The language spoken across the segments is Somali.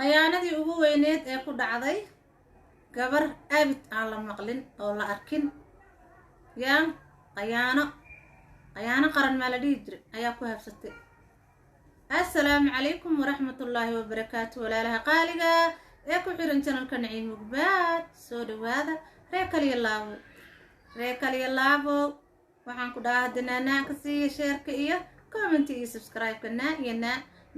qayaanadii ugu weyneed ee ku dhacday gabar abid aan la maqlin oo la arkin yaa qayaano qaran maa la dhihi jiray ayaa ku habsatay. assalaamu calaykum waraxmatullaahi wabarakaatu walaalaha qaaliga ee ku xiran janalka Naciim Ugbaad. soo dhawaada ree kaliya laabo waxaan ku dhahaa danaanaanka siiya sheerka iyo commenti iyo subscribe-ka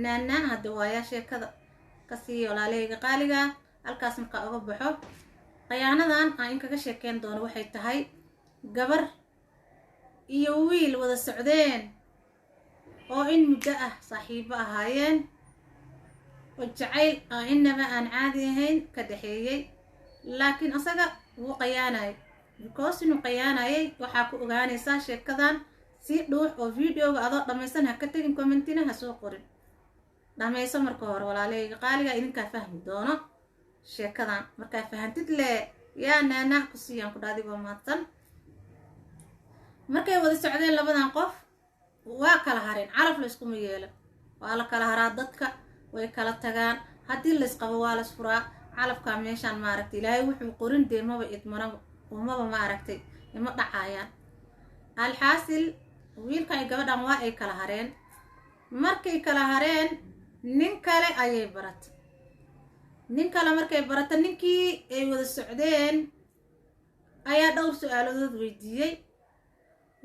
naana hadda waaya sheekada ka siiya walaalahayga qaaliga. halkaas markaa uga baxo qayaanadan aan in kaga sheekeyn doono waxay tahay gabar iyo wiil wada socdeen oo in muddo ah saaxiibo ahaayeen oo jacayl inaba aan caadi ahayn ka dhaxeeyey, laakiin asaga wuu qayaanayay. because inuu qayaanayay waxaa ku ogaanaysaa sheekadan si dhuux oo videoga adoo dhammaysan ha ka tegin, commentina ha soo qorin, dhammayso marka hore walaalahayga qaaliga idinkaa fahmi doono sheekadan. markaa fahantid le yaa naanaa ku siiyaan ku dhaadigoo mahadsan. markay wada socdeen labadan qof waa kala hareen, calaf la iskuma yeelan, waa la kala haraa, dadka way kala tagaan, haddii laysqabo waa las furaa. calafkaa meeshaan maaragtay ilaahay wuxuu qorin dee maba idmanaba umaba maaragtay ima dhacaayaan. alxaasil wiilkan iyo gabadhan waa ay kala hareen. markay kala hareen nin kale ayay baratay. nin kale markay barata ninkii ay wada socdeen ayaa dhowr su-aaladood weydiiyey.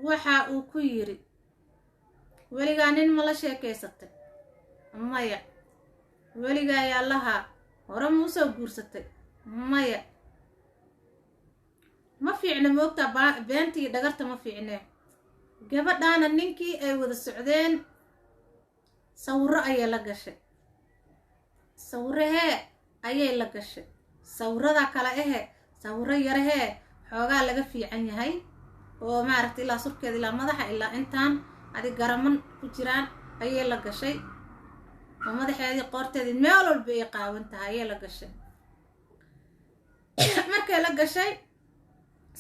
waxa uu ku yiri, weligaa nin ma la sheekaysatay? maya. weligaa yaalaha hore ma usoo guursatay? maya. ma fiicna moogtaa beenta iyo dhagarta ma fiicnee. gabadhaana ninkii ay wada socdeen sawiro ayay la gashay. sawirahee ayay la gashay. sawirada kale sawiro yarahee xoogaa laga fiican yahay oo maaragtay ilaa surkeeda ilaa madaxa ilaa intaan adi garaman ku jiraan ayay la gashay, oo madaxeedii qoorteedii meel walba ay qaawan tahay ayay la gashay. markay la gashay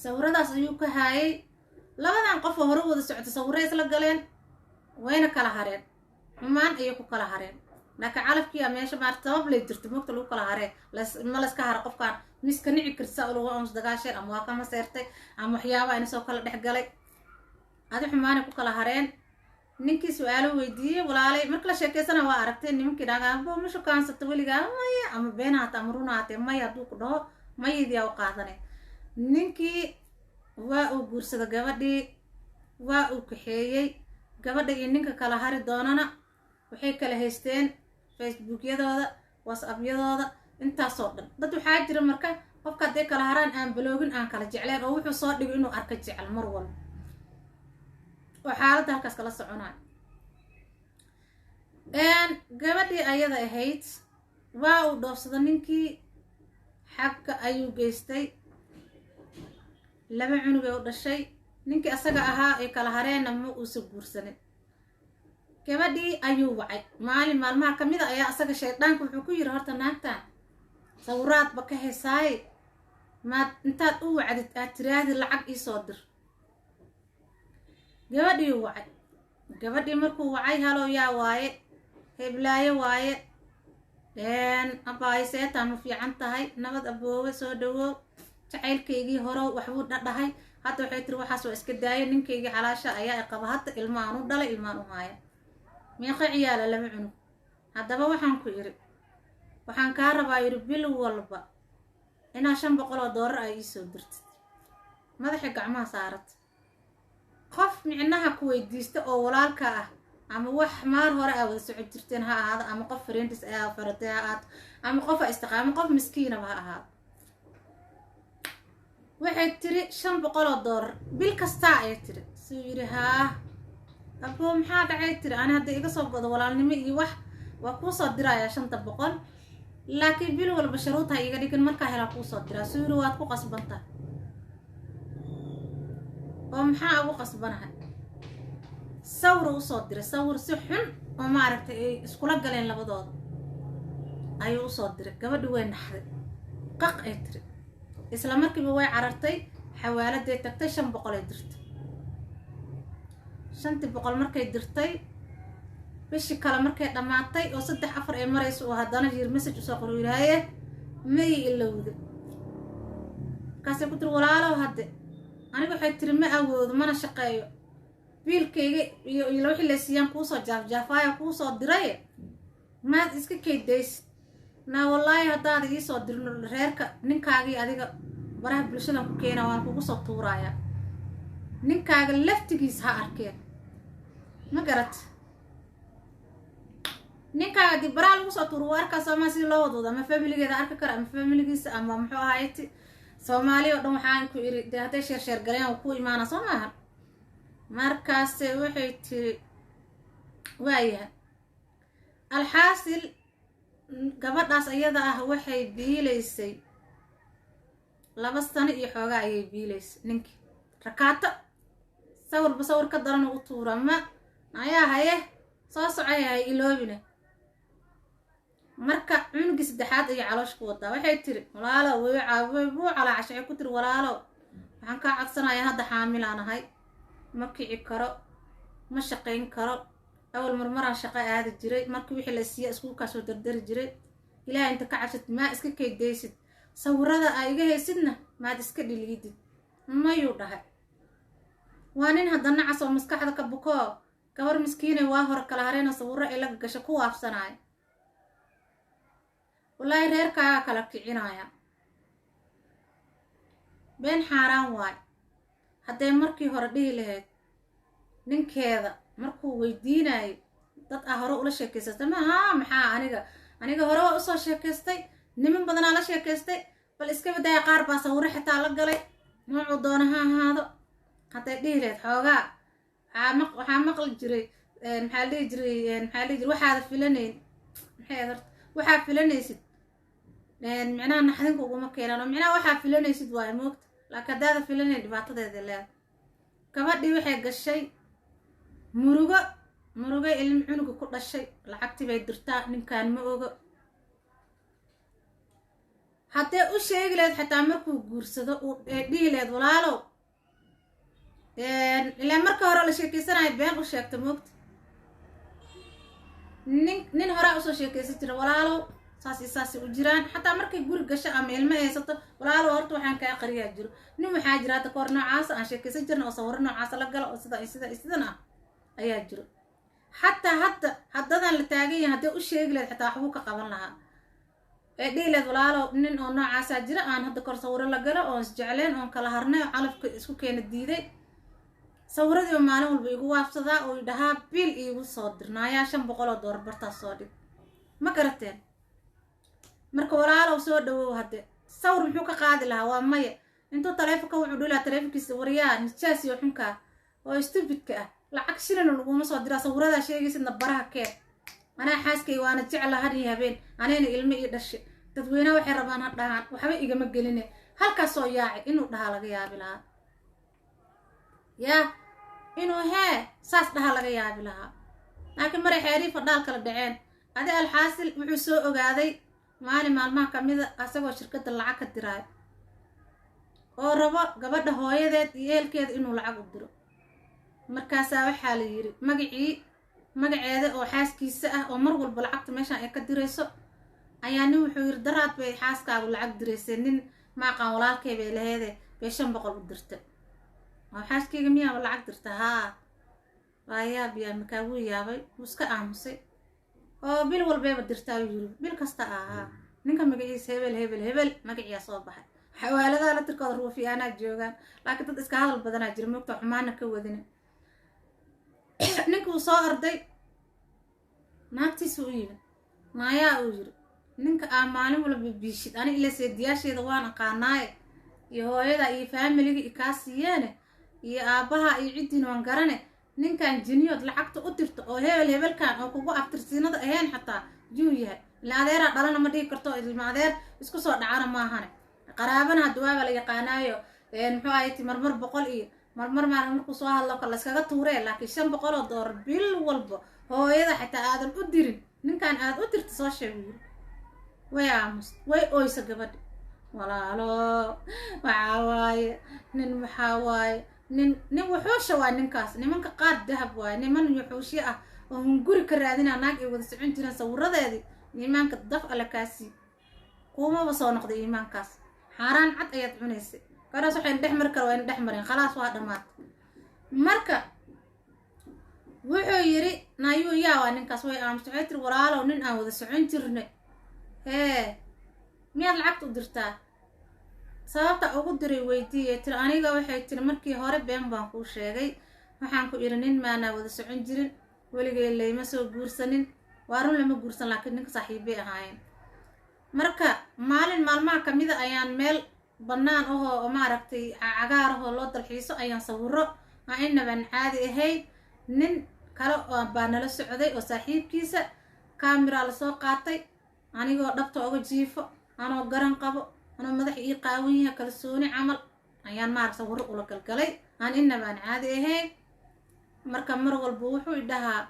sawiradaas ayuu ka haayay. labadan qof oo hore wada socda sawirray isla galeen, wayna kala hareen, xumaan ayay ku kala hareen. laakiin calafkiia meesha maarta sabab lay jirto moogta lagu kala haree ma layska haro. qofkaan miska nici karsa lagu ams dagaasheen ama waa kama seertay ama waxyaabaa ina soo kala dhex galay, adi xumaanay ku kala hareen. ninkii su-aalo weydiiyey walaalay marka la sheekaysana waa aragteen nimankii dhaagaabo ma shukaansata weligaa? maya. ama beenahaata ama runahaatee maya hadduu ku dhaho mayadiyaa u qaadanay. ninkii waa uu guursada gabadhii, waa uu kaxeeyey. gabadha iyo ninka kala hari doonana waxay kala haysteen facebookyadooda, whatsappyadooda, intaasoo dhan. dad waxaa jira marka qofka hadday kala haraan aan baloogin, aan kala jecleen, oo wuxuu soo dhigo inuu arka jecel mar walba, oo xaaladda halkaas kala soconayo. gabadhii ayada ahayd waa uu dhoofsada ninkii, xagga ayuu geystay. 2 cunug ay u dhashay. ninkii asaga ahaa ay kala hareenna ma uusa guursanin. gabadhii ayuu wacay maalin maalmaha ka mid a ayaa asaga shaydaanka wuxuu ku yiri, horta naagtan sawiraadba ka heysaaye maad intaad u wacdid aad tiraahdi lacag iisoo dir. gabadhii wacay. gabadhii markuu wacay halow yaa waaye, heblaayo waaye, abaayo seetaa ma fiican tahay, nabad aboowe soo dhawow, jacaylkaygii horow waxbuu dhadhahay, hadda waxay tiri waxaas waa iska daaya, ninkaygii xalaasha ayaa qaba, hadda ilmaan u dhalay, ilmaan u haaya, meeqa ciyaala? 2 cunug. haddaba waxaan ku iri, waxaan kaa rabaa yiri bil walba inaa $500 ay iisoo dirtid. madaxii gacmaha saarat. qof micnaha ku weydiista oo walaalka ah ama wax maar hore aa wada socod jirteen ha ahaado, ama qof friends aa faratay ha ahaato, ama qof istiqaamo, qof miskiinaba ha ahaado. waxay tiri $500 bil kastaa ay tiri. suu yiri haa aboo maxaa dhacay tiri, ani hadda iga soo godo walaalnimo iyo wax waa kuu soo dirayaa 500, laakiin bil walba sharuud ha iga dhigin, markaa helaa kuu soo diraa. suu yiri waad ku qasbantahay. oo maxaa ugu qasbanahay? sawir usoo diray, sawir si xun oo maaragtay ay iskula galeen labadooda ayuu usoo diray. gabadhi way naxday, qaq ay tiri. isla markiiba way carartay, xawaaladay tagtay, 500 ay dirtay. 500 markay dirtay bishii kale markay dhammaatay oo 3-4 ay marayso oo haddana yir message usoo qoro yiraaye may ilowda kaasay ku tiri walaalow hadde aniga waxay tiri ma awoodo mana shaqeeyo biilkayga iyo wixii la siiyaan kuu soo jaafjaafaya kuu soo diray maad iska kaydays na wallahi haddaad ii soo dirno reerka ninkaagii adiga baraha bulshada ku keenaa waan kugu soo tuuraya ninkaaga laftigiis ha arkeen ma garat ninkaaga dib baraha lagu soo tuuro warka Soomaali si loo wado ama familigeeda arka kara ama familigiisa ama muxuu ahayti Soomaali oo dhan waxaan ku iri hadday sheer galeen ku imaana Soomaali markaas waxay tiri waayahay alxaasil gabadhaas ayada ah waxay biilaysay 2 sano iyo xoogaa ayay biilaysay ninkii rakaata sawir ka daran u tuura ma ayaa haye soo socay iloobina marka cunugii saddexaad ay caloosh ku wadaa waxay tiri walaalo way caaway buu cala cashay ku tiri walaalo waxaan ka codsanayaa hadda xaamil aan ahay ma kici karo ma shaqeyn karo awal marmaraan shaqo aadi jiray markii wixii la siiyay iskuulka soo dardari jiray ilaahay inta ka cabsad ma iska kaydaysid sawirada ay iga haysidna maad iska dhiliidid mayuu dhahay waa nin haddana casoo maskaxda ka buko gabar miskiinay waa hor kala hareena sawiro ay la gasho ku waafsanay wallahi reerkaaga kala kicinaya been xaaraan waay hadday markii hore dhihi lahayd ninkeeda markuu weydiinay dad hore ula sheekaysatay maxaa aniga hore waa usoo sheekaystay niman badanaa la sheekaystay bal iska badaya qaar baa sawiro xitaa la galay noocu doona ha ahaado hadday dhihi lahayd xoogaa waxaa maqli jiray maxaa dhihi jiray waxaada filanayn waxaa filanaysid micnaha naxdinka uguma keenano micnaha waxaa filanaysid waay moogta laakiin haddaada filanayn dhibaatadeeda leeda gabadhii waxay gashay murugo ilmi cunuga ku dhashay lacagtii bay dirtaa ninkaan ma ogo haddee u sheegi lahayd xitaa markuu guursado dhihi lahayd walaalow ilaa marka hore la sheekaysanayo been u sheegta moogta nin horaa usoo sheekaysan jira walaalow saasi u jiraan xataa markay guri gasho ama ilmo haysato walaalow horta waxaan kaa qariyaa jiro nin waxaa jira hadda kahor noocaasa aan sheekaysan jirna oo sawiro noocaasa la galo oo sidan ah ayaa jiro xataa haddadan la taagan yahay haddii u sheegi lahayd xitaa waxbuu ka qaban lahaa dhihi lahayd walaalow nin oo noocaasaa jira aan hadda kahor sawiro la galo oon isjecleen oon kala harnay oo calafka isku keena diiday sawiradii maalin walba igu waafsadaa oo dhahaa bil iigu soo dirnaayaa $500 bartaas soo dhig ma garateen marka walaalow soo dhawow hadde sawir muxuu ka qaadi lahaa waa maya intuu taleefonka wuxuu dhulaa taleefonkiisa waryaa nijaas iyo xunka oo stupidka ah lacag shilin laguma soo diraa sawiradaa sheegaysidna baraha keen anaa xaaskay waana jecla hadii habeen anayna ilmo ii dhashay dadweynaha waxay rabaan ha dhahaan waxba igama geline halkaas soo yaacay inuu dhahaa laga yaabi lahaa yaa inuu saas dhahaa laga yaabi lahaa laakiin maray xeerii fadhaal kala dhaceen adi alxaasil wuxuu soo ogaaday maalin maalmaha kamida asagoo shirkadda lacag ka diraayo oo rabo gabadha hooyadeed iyo eelkeeda inuu lacag u diro markaasaa waxaa la yiri magaceeda oo xaaskiisa ah oo mar walba lacagta meeshaan ay ka dirayso ayaa nin wuxuu yiri daraad bay xaaskaagu lacag diraysay nin maaqaan walaalkay bay laheede bay 500 u dirtay oo xaaskayga miyaa lacag dirta waayaa biyaa markaa wuu yaabay wuu iska aamusay oo bil walbeeba dirtaa yiri bil kasta ninka magaciisa hebel magaciisa soo baxay xawaaladaha la tirkooda ruufiyaana joogaan laakiin dad iska hadal badanaa jira moogta xumaana ka wadina ninkuu soo arday naagtiisa u yiri maayaa uu yiri ninka maalin walba biishid ani ila seediyaasheeda waan aqaanaaye iyo hooyada iyo faamiliga kaa siiyeen iyo aabaha iyo cidiin waan garane ninkan jiniyood lacagta u dirto oo hebelkan oo kugu aftirsiinada ahayn xataa juu yahay la adeera dhalana ma dhigi karto ilma adeer isku soo dhacana ma ahane qaraabana duwaaba la yaqaanaayo muxuu ahayti marmar 100 iyo marmar markuu soo hadlo kala iskaga tuuree laakiin $500 bil walba hooyada xitaa aadan u dirin ninkan aad u dirto soo sheegay way oysa gabadh walaalo waxaa waaye nin wuxuusha waa ninkaas nimanka qaar dahab waaye niman wuxuushi ah oo hunguri ka raadina naag ay wada socon jireen sawiradeedii iimaanka daf alla kaasi kuumaba soo noqday iimaankaas xaaraan cad ayaad cunaysay garaas waxay dhex mar kale waa dhex mareen khalaas waa dhamaad marka wuxuu yiri naayuu yaa waa ninkaas way aamusay tir walaalow nin aan wada socon jirnay miyaad lacagta u dirtaa sababta ugu diray weydiiyay tir aniga waxay tiri markii hore been baan kuu sheegay waxaan ku iri nin maana wada socon jirin weligay layma soo guursanin waa run lama guursan laakiin ninka saaxiibay ahaayeen marka maalin maalmaha kamida ayaan meel bannaan oo maaragtay cagaar oo loo dalxiiso ayaan sawiro aan inaban caadi ahayd nin kale oo baa nala socday oo saaxiibkiisa kaamira la soo qaatay anigoo dhabta uga jiifo anoo garan qabo anoo madax ii qaawan yahay kalsooni camal ayaan maarag sawiro ula galgalay aan inaban caadi ahayn marka mar walba wuxuu idhahaa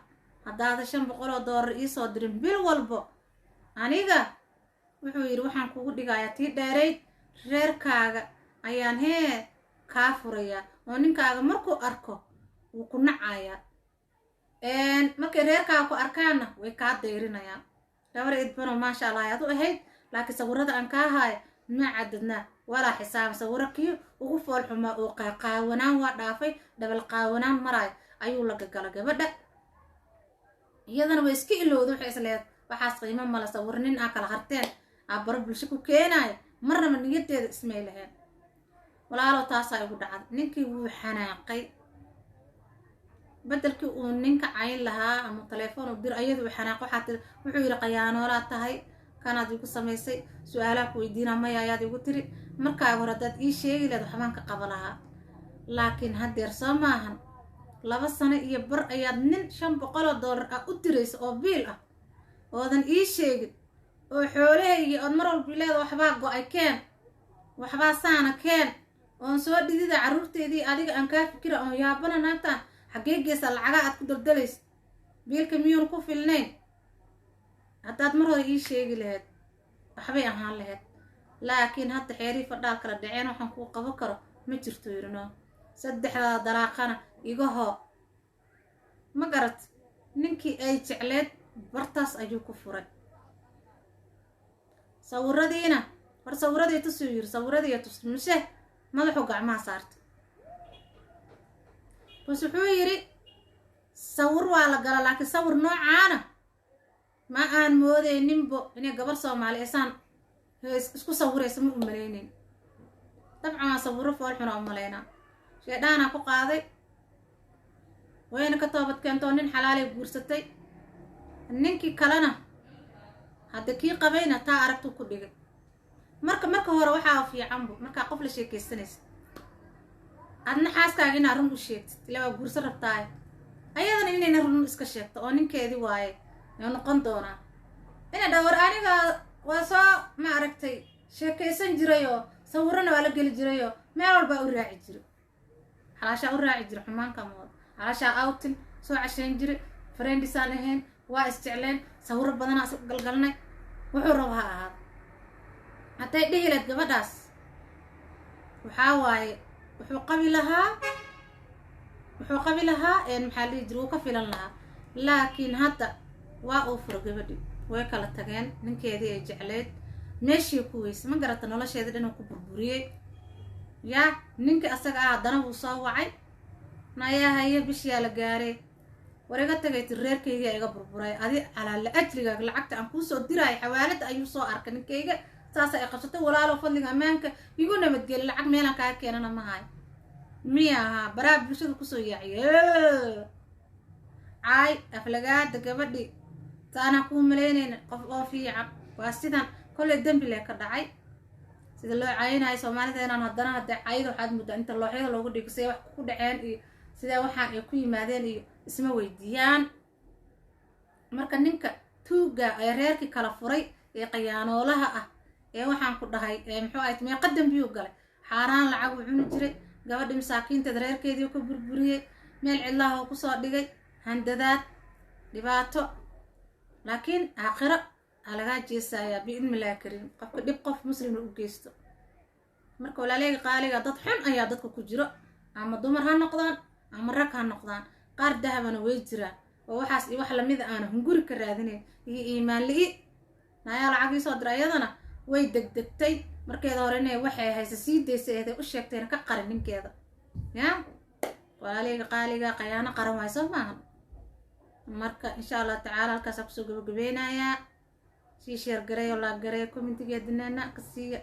haddaada $500 ii soo dirin bil walbo aniga wuxuu yiri waxaan kugu dhigayaa tii dheerayd reerkaaga ayaan kaa furayaa oo ninkaaga markuu arko wuu ku nacayaa markay reerkaaga ku arkaana way kaa dayrinayaan gabar idbano maasha allah ayaad u ahayd laakiin sawirada aan kaa haaya ma cadadnaa walaa xisaab sawiro kii ugu fool xumaa oo qaawanaan waa dhaafay dhabal qaawanaan maraayo ayuu la gagala gabadha iyadana way iska ilowda waxay isleed waxaas qiimo mala sawir nin aa kala harteen baro bulsho ku keenaayo marnaba niyadeeda ismay lahayn walaalow taasaa igu dhacday ninkii wuu xanaaqay bedelkii uu ninka cayn lahaa ama telefoon u dir ayadu xanaaqo waxaa wuxuu yiri qayaanoolaa tahay kanaad igu samaysay su-aalaha ku weydiinaa maya ayaad igu tiri markaa hore haddaad ii sheegi lahayd waxbaan ka qaba lahaa laakiin haddeer soo maahan 2 sano iyo bar ayaad nin $500 ah u diraysa oo biil ah oodan ii sheegin oo xoolahaygii ood mar walba leeda waxbaa go-ay keen waxbaa saana keen oon soo dhidida carruurteedii adiga aan kaa fikira oon yaabana naagtaan xaggee geesa lacagaa aad ku daldalaysa biilka miyuun ku filnayn haddaad mar hore ii sheegi lahayd waxbay ahaan lahayd laakiin hadda xeerii fadhaal kala dhaceen waxaan kuu qabo karo ma jirto yirino 3 dalaaqana iga hoo ma garat ninkii ay jecleed bartaas ayuu ku furay sawiradiina war sawiradii tusuu yiri sawiradii tus mise madaxu gacmaha saartay bas wuxuu yiri sawir waa la gala laakiin sawir noocaana ma aan moodeyninbo inay gabar Soomaali aysan isku sawiraysa ma u maleeynin dabcan sawiro fool xun oo maleena sheedana ku qaaday wayna ka toobad keento nin xalaalay guursatay ninkii kalena hadda kii qabayna taa aragtu ku dhigay marka hore waxaa fiican marka qof la sheekaysanaysa adna xaaskaaga inaad run u sheegtid ilaa waa guurso rabtaay ayadana inayna run iska sheegto oo ninkeedii waaye ee noqon doonaa ina dhawr aniga waa soo ma aragtay sheekaysan jirayoo sawirana waa la geli jirayoo meel walba u raaci jiray xalaashaa u raaci jiray xumaanka mood xalaashaa outin soo cashayn jiray friendisaan ahayn waa isjecleen sawiro badanaa is galgalnay wuxuu rabo ha ahaad hadday dhihi lahayd gabadhaas waxaa waaye wuxuu qabi lahaa maxaa dhihi jiray wuu ka filan lahaa laakiin hadda waa uu furo gabadhi way kala tageen ninkeedii ay jecleed meeshii ku weysay ma garata nolosheeda dhan uu ku burburiyey yaa ninka asaga haddana wuu soo wacay nayaa haye bishiyaa la gaaray war iga tagay tir reerkayga iga burburay adi calaala ajrigaaga lacagta aan kuu soo diraay xawaalada ayuu soo arkay ninkayga saas ay qabsatay walaalo fadliga ammaanka igu nabadgeli lacag meelan kaa keenana ma hay miyaha baraa bulshada kusoo yaaciye caay aflagaada gabadhi taana kuu malaynayna qof oo fiican waa sidan kolley dembi lee ka dhacay sida loo caayinayo soomaalideenaan haddana hadday caayida waxaad muddaa inta looxyada loogu dhigo siday wax ku dhaceen iyo sidee waxaan ay ku yimaadeen iyo isma weydiiyaan marka ninka tuuga ee reerkii kala furay ee qayaanoolaha ah ee waxaan ku dhahay muxuu ahayd meeqa dambiyuu galay xaaraan lacag uu cuni jiray gabadhi masaakiinteed reerkeedii ka burburiyey meel cidlaha uu kusoo dhigay handadaad dhibaato laakiin aakhiro lagaa jeesayaa biidnillaahi kariim qofka dhib qof muslimna u geysto marka walaaleyga qaaliga dad xun ayaa dadka ku jiro ama dumar ha noqdaan ama rag ha noqdaan qaar dahabana way jiraan oo waxaas iyo wax lamid aan hunguri ka raadinay iyo iimaan li'i naaya lacag ii soo diray iyadana way degdegtay markeeda hore inay waxay haysa sii daysay eeday u sheegteen ka qarin ninkeeda yaa walaaliga qaaliga qayaano qaran waay soo maahan marka insha allah tacaala halkaas kusoo gabagabeynayaa sii sheer gareeyo laag gareeyo commentigeedinana ka siiya